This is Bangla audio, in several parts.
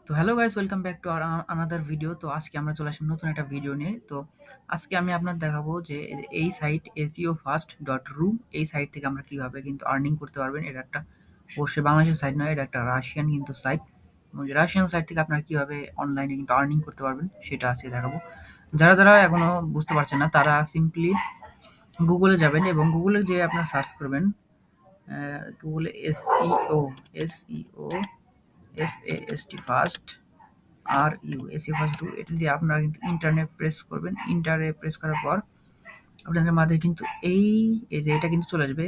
তো hello guys, welcome back to another video. তো আজকে আমরা চলে আসলাম নতুন একটা ভিডিও নিয়ে। তো আজকে আমি আপনার দেখাবো যে এই সাইট SEOfast.ru, এই সাইট থেকে আমরা কিভাবে কিন্তু আর্নিং করতে পারবেন। এটা একটা অবশ্যই বাংলাদেশের সাইট নয়, এটা একটা রাশিয়ান কিন্তু সাইট। এবং রাশিয়ান সাইট থেকে আপনারা কিভাবে অনলাইনে কিন্তু আর্নিং করতে পারবেন সেটা আজকে দেখাবো। যারা যারা এখনো বুঝতে পারছেন না তারা সিম্পলি গুগলে যাবেন এবং গুগলে যে আপনারা সার্চ করবেন গুগলে ফাস্ট এটা দিয়ে আপনারা কিন্তু ইন্টারে প্রেস করবেন। ইন্টারে প্রেস করার পর আপনাদের মাঝে কিন্তু এই যে এটা কিন্তু চলে আসবে,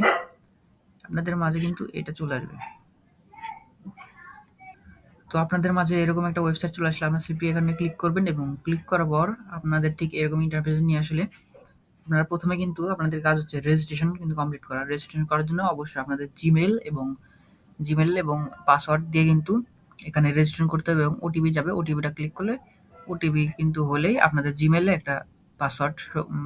আপনাদের মাঝে কিন্তু এটা চলে আসবে। তো আপনাদের মাঝে এরকম একটা ওয়েবসাইট চলে আসলে আপনারা সিম্পলি এখানে ক্লিক করবেন এবং ক্লিক করার পর আপনাদের ঠিক এরকম ইন্টারফেস নিয়ে আসলে আপনারা প্রথমে কিন্তু আপনাদের কাজ হচ্ছে রেজিস্ট্রেশন কিন্তু কমপ্লিট করা। রেজিস্ট্রেশন করার জন্য অবশ্যই আপনাদের জিমেল এবং পাসওয়ার্ড দিয়ে কিন্তু এখানে রেজিস্ট্রেশন করতে হবে এবং ওটিপি যাবে। ওটিপিটা ক্লিক করলে ওটিপি কিন্তু হলেই আপনাদের জিমেলে একটা পাসওয়ার্ড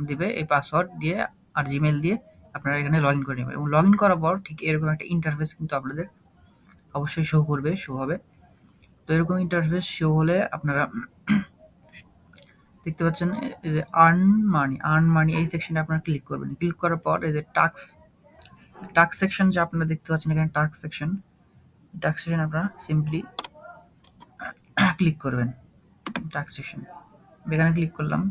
দিবে। এই পাসওয়ার্ড দিয়ে আর জিমেল দিয়ে আপনারা এখানে লগ ইন করে নেবেন এবং লগ ইন করার পর ঠিক এরকম একটা ইন্টারফেস কিন্তু আপনাদের অবশ্যই শো হবে। তো এরকম ইন্টারফেস শো হলে আপনারা দেখতে পাচ্ছেন এই যে আর্ন মানি এই সেকশনে আপনারা ক্লিক করবেন। ক্লিক করার পর এই যে টাক্স সেকশন যে আপনারা দেখতে পাচ্ছেন এখানে টাক্স সেকশন আপনারা সিম্পলি ক্লিক করবেন। টাক্স সেকশন এখানে ক্লিক করলাম।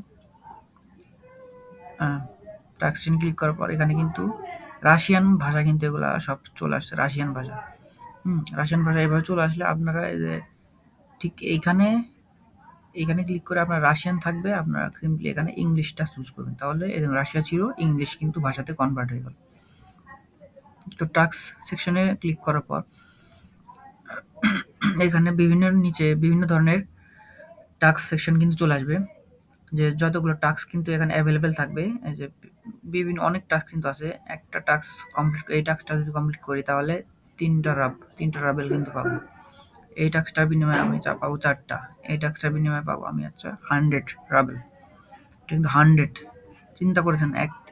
টাক্স সেকশন ক্লিক করার পর এখানে কিন্তু রাশিয়ান ভাষা কিন্তু এগুলা সব চলে আসছে। রাশিয়ান ভাষা এভাবে চলে আসলে আপনারা এই যে ঠিক এইখানে ক্লিক করে আপনার রাশিয়ান থাকবে, আপনারা সিম্পলি এখানে ইংলিশটা চুজ করবেন। তাহলে রাশিয়া ছিল, ইংলিশ কিন্তু ভাষাতে কনভার্ট হয়ে গেল। তো টাক্স সেকশনে ক্লিক করার পর এখানে নিচে বিভিন্ন ধরনের টাক্স সেকশন কিন্তু চলে আসবে, যে যতগুলো টাস্ক কিন্তু এখানে অ্যাভেলেবেল থাকবে। এই যে অনেক টাস্ক কিন্তু আছে। একটা টাস্ক কমপ্লিট, এই টাস্কটা যদি কমপ্লিট করি তাহলে তিনটা রাবেল কিন্তু পাবো। এই টাস্কটার বিনিময়ে আমি পাবো 4টা। এই টাস্কটার বিনিময়ে পাবো আমি 100 রাবেল। কিন্তু 100 চিন্তা করেছেন,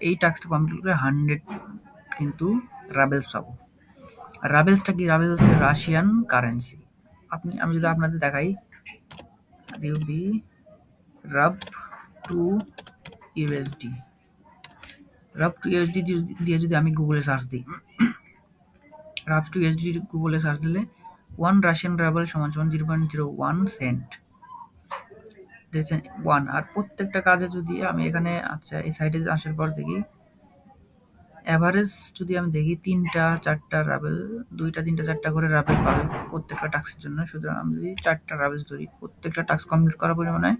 এই টাস্কটা কমপ্লিট করে 100 কিন্তু রাবেলস পাবো। আর রাবেলসটা কি? রাবেলস হচ্ছে রাশিয়ান কারেন্সি। আমি যদি আপনাদের দেখাই রিউবি রাব টু ইউএসডি দিয়ে যদি আমি গুগলে সার্চ দিই, রাব টু ইউএসডি গুগলে সার্চ দিলে 1 রাশিয়ান রাবেল সমান 0.01 সেন্ট দেখছেন। 1 আর প্রত্যেকটা কাজে যদি আমি এখানে এই সাইডে আসার পর দেখি অ্যাভারেজ যদি আমি দেখি 3টা 4টা রাবেল, 2টা 3টা 4টা করে রাবেল পাবে প্রত্যেকটা টাস্কের জন্য। সুতরাং আমি যদি 4টা রাবেল ধরি, প্রত্যেকটা টাস্ক কমপ্লিট করার পরিমাণে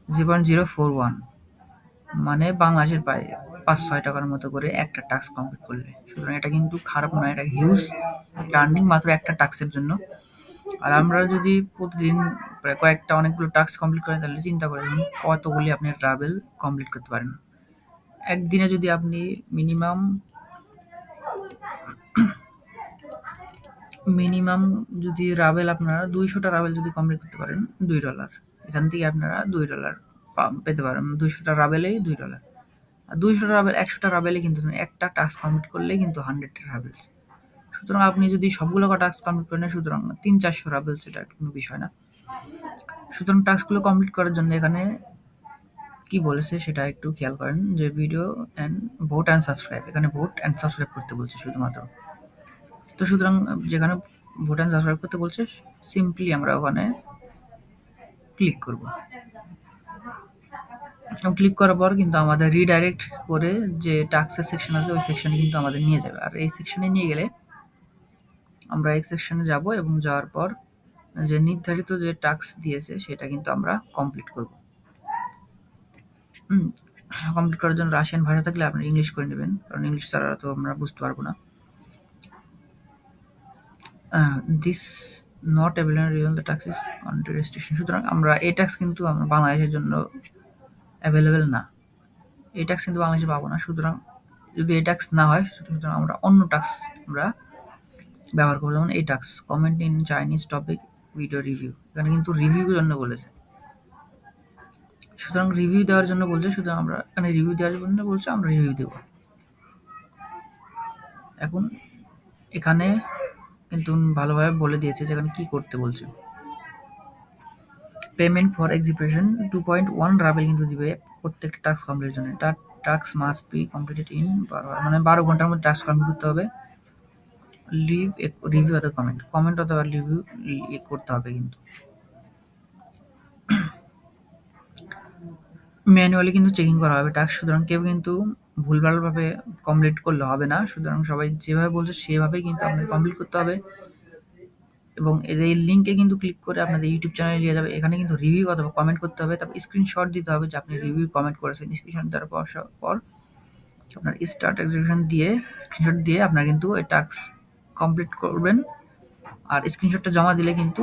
0.041, মানে বাংলাদেশের প্রায় 5-6 টাকার মতো করে একটা টাস্ক কমপ্লিট করলে। সুতরাং এটা কিন্তু খারাপ নয়, এটা হিউজ আর্নিং মাত্র একটা টাস্কের জন্য। আর আমরা যদি প্রতিদিন প্রায় অনেকগুলো টাস্ক কমপ্লিট করেন তাহলে চিন্তা করে দেখুন কতগুলি আপনি ট্রাভেল কমপ্লিট করতে পারেন। একদিনে যদি আপনি মিনিমাম যদি রাবেল আপনারা 200টা রাবেল যদি কমপ্লিট করতে পারেন, $2, এখান থেকে আপনারা $2 পেতে পারেন। 200টা রাবেলেই $2। আর 200টা রাবেল 100টা রাবেলে কিন্তু একটা টাস্ক কমপ্লিট করলেই কিন্তু 100 রাবেলস। সুতরাং আপনি যদি সবগুলো টাস্ক কমপ্লিট করেন, সুতরাং 300-400 রাবেলস, এটা কোনো বিষয় না। সুতরাং টাস্কগুলো কমপ্লিট করার জন্য এখানে কি বলেছে সেটা একটু খেয়াল করেন, যে video and vote and subscribe, এখানে ভোট অ্যান্ড সাবস্ক্রাইব করতে বলছে শুধুমাত্র। তো সুতরাং যেখানে ভোট অ্যান্ড সাবস্ক্রাইব করতে বলছে সিম্পলি আমরা ওখানে ক্লিক করব এবং ক্লিক করার পর কিন্তু আমাদের রিডাইরেক্ট করে যে টাস্কের সেকশন আছে ওই সেকশনে কিন্তু আমাদের নিয়ে যাবে। আর এই সেকশনে নিয়ে গেলে আমরা এই সেকশনে যাব এবং যাওয়ার পর যে নির্ধারিত যে টাস্ক দিয়েছে সেটা কিন্তু আমরা কমপ্লিট করব। কমপ্লিট করার জন্য রাশিয়ান ভাষা থাকলে আপনি ইংলিশ করে নেবেন, কারণ ইংলিশ ছাড়া তো আমরা বুঝতে পারবো না। This not available the task is country restriction. সুতরাং আমরা এই টাস্ক কিন্তু আমরা বাংলাদেশের জন্য অ্যাভেলেবেল না, এই টাস্ক কিন্তু বাংলাদেশে পাবো না। সুতরাং যদি এই টাস্ক না হয়, সুতরাং আমরা অন্য টাস্ক আমরা ব্যবহার করবো। যেমন এই task comment in Chinese topic video review, এখানে কিন্তু রিভিউর জন্য বলেছে। সুতরাং রিভিউ দেওয়ার জন্য বলছে, সুতরাং আমরা এখানে রিভিউ দেওয়ার জন্য বলছে, আমরা রিভিউ দেবো। এখন এখানে কিন্তু ভালোভাবে বলে দিয়েছে যেখানে কি করতে বলছে। পেমেন্ট ফর এক্সিকিউশন 2.1 রাবেল কিন্তু দিবে প্রত্যেকটা টাস্ক কমপ্লিটের জন্য। এটা task must be completed in 12 মানে 12 ঘন্টার মধ্যে টাস্ক কমপ্লিট করতে হবে। লিভ রিভিউ অথবা কমেন্ট অথবা রিভিউ করতে হবে কিন্তু ম্যানুয়ালি কিন্তু চেকিং করা হবে টাস্ক, সুতরাং কেউ কিন্তু ভুলভালভাবে কমপ্লিট করলে হবে না। সুতরাং সবাই যেভাবে বলছে সেভাবেই কিন্তু আপনাদের কমপ্লিট করতে হবে এবং এই লিঙ্কে কিন্তু ক্লিক করে আপনাদের ইউটিউব চ্যানেলে নিয়ে যাবে। এখানে কিন্তু রিভিউ অথবা কমেন্ট করতে হবে, তারপর স্ক্রিনশট দিতে হবে যে আপনি রিভিউ কমেন্ট করেছেন। স্ক্রিনশট দেওয়ার পর আপনার স্টার্ট এক্সিকিউশন দিয়ে স্ক্রিনশট দিয়ে আপনার কিন্তু এই টাস্ক কমপ্লিট করবেন, আর স্ক্রিনশটটা জমা দিলে কিন্তু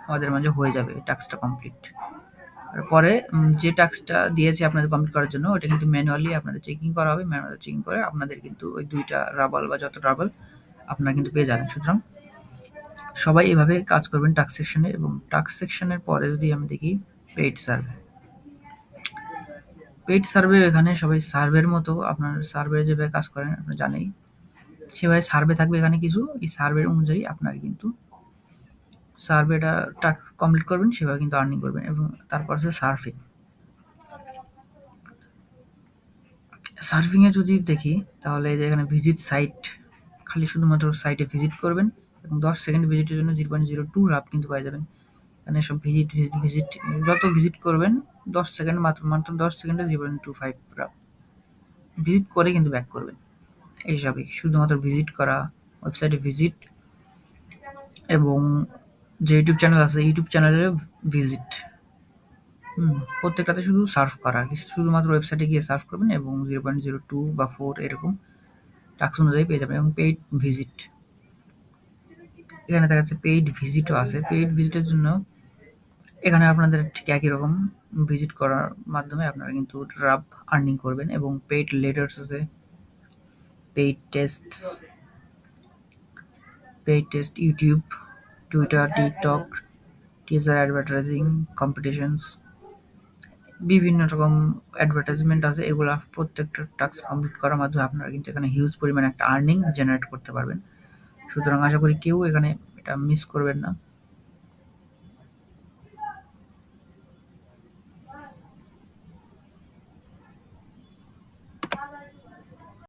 আমাদের মাঝে হয়ে যাবে এই টাস্কটা কমপ্লিট। পরে যে টাস্কটা দিয়েছে আপনাদের কমপ্লিট করার জন্য ওটা কিন্তু ম্যানুয়ালি আপনাদের চেকিং করা হবে। ম্যানুয়ালি চেকিং করে আপনাদের কিন্তু ওই 2টা রাবাল বা যত রাবাল আপনারা কিন্তু পেয়ে যাবেন। সুতরাং সবাই এভাবে কাজ করবেন টাস্ক সেকশনে। এবং টাস্ক সেকশনের পরে যদি আমি দেখি পেইড সার্ভে, এখানে সবাই সার্ভের মতো আপনার সার্ভে যেভাবে কাজ করেন আপনি জানেই, সেভাবে সার্ভে থাকবে এখানে কিছু। এই সার্ভে অনুযায়ী আপনার কিন্তু সার্ভেটা টাস্ক কমপ্লিট করবেন, সেভাবে কিন্তু আর্নিং করবেন। এবং তারপর আছে সার্ফিং। সার্ফিংয়ে যদি দেখি তাহলে এই যে এখানে ভিজিট সাইট, খালি শুধুমাত্র সাইটে ভিজিট করবেন এবং 10 সেকেন্ড ভিজিটের জন্য 0.02 রাব কিন্তু পাই যাবেন। এখানে সব ভিজিট যত ভিজিট করবেন 10 সেকেন্ড মাত্র 10 সেকেন্ডে 0.25 রাব ভিজিট করে কিন্তু ব্যাক করবেন। এই হিসাবে শুধুমাত্র ভিজিট করা, ওয়েবসাইটে ভিজিট এবং যে ইউটিউব চ্যানেল আছে ইউটিউব চ্যানেলে ভিজিট, প্রত্যেকটাতে শুধু সার্ফ করা, শুধুমাত্র ওয়েবসাইটে গিয়ে সার্ফ করবেন এবং 0.02 বা 4 এরকম টাস্ক অনুযায়ী পেয়ে যাবেন। এবং পেইড ভিজিট, এখানে দেখা যাচ্ছে পেইড ভিজিটও আছে। পেইড ভিজিটের জন্য এখানে আপনাদের ঠিক একই রকম ভিজিট করার মাধ্যমে আপনারা কিন্তু রাব আর্নিং করবেন। এবং পেইড লেটার্স আছে, paid test YouTube, Twitter, TikTok, teaser advertising, competitions, বিভিন্ন রকম অ্যাডভার্টাইজমেন্ট আছে। এগুলা প্রত্যেকটা টাস্ক কমপ্লিট করার মাধ্যমে আপনারা কিন্তু এখানে হিউজ পরিমাণে একটা আর্নিং জেনারেট করতে পারবেন। সুতরাং আশা করি কেউ এখানে এটা মিস করবেন না।